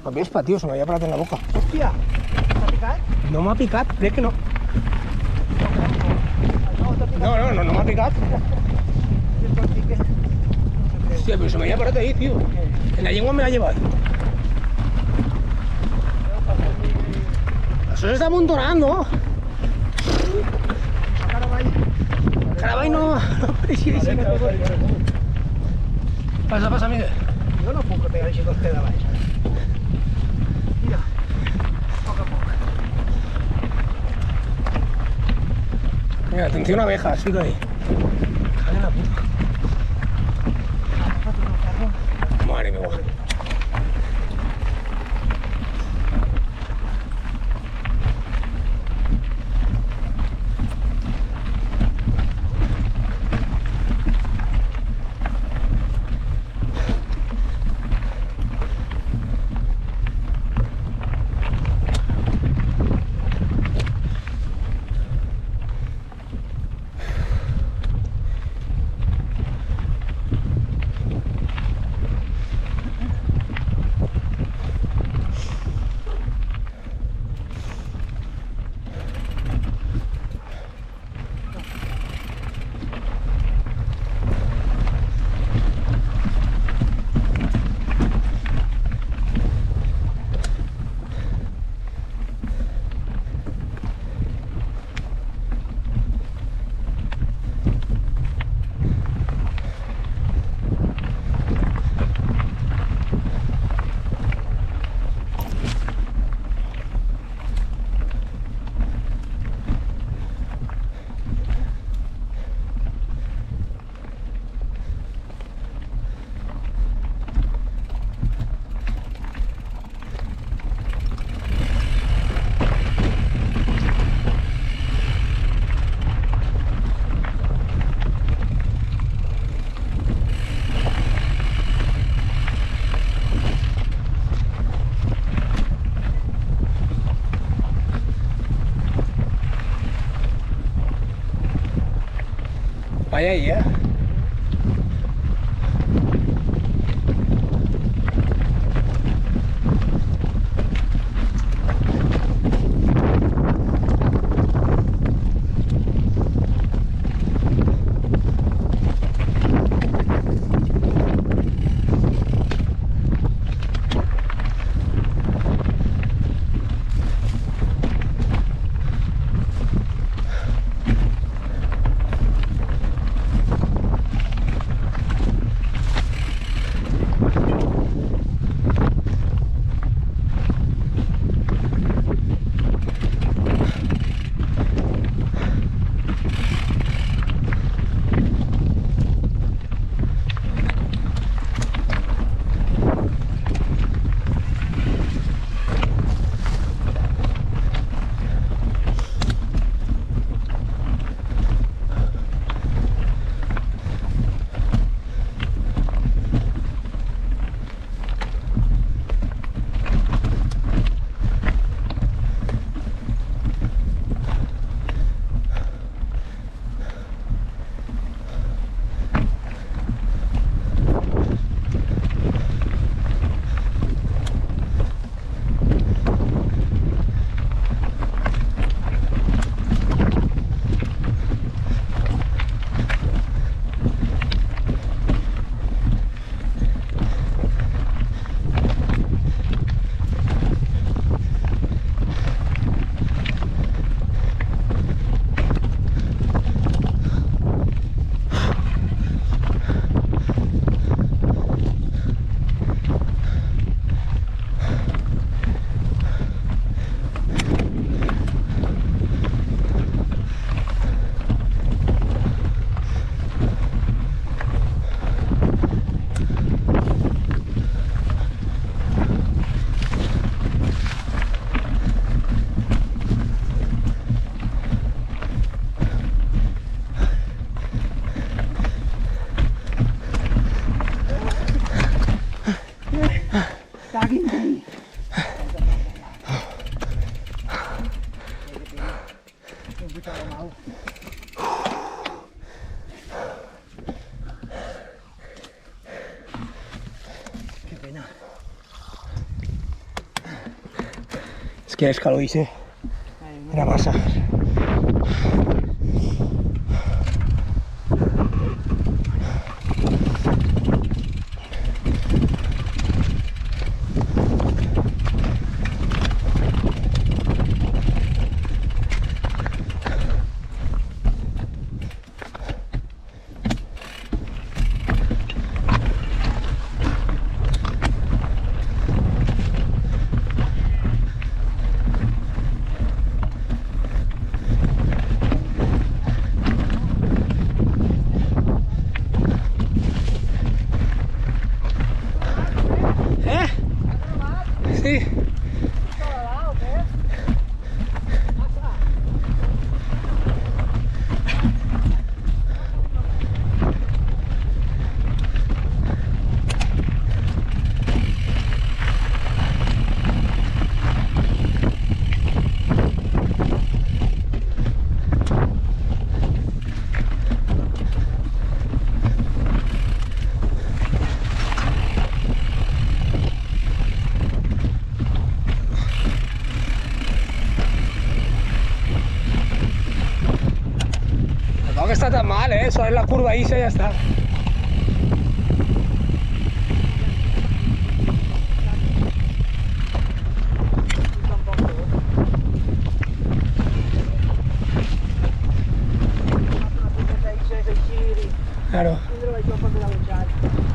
La vespa, tío, se me había parado en la boca. Hòstia, t'ha picat? No m'ha picat, crec que no. No, t'ha picat. No m'ha picat. Jo et pique. Hostia, pero se me había parado ahí, tío. En la lengua me la lleva. Eso se está amontonando. Caravall no apareixia així. Passa, Miguel. Jo no puc pegar així dos pedalls. Mira, a poc a poc. Mira, atención abejas, fica ahí. Jale la puta. Madre mía. Vaya ahí, ¿eh? che escalo dice. Era massa. Sì. Tampoco está tan mal, eso es la curva ahí, ya está. Claro. Quindi vai troppo per la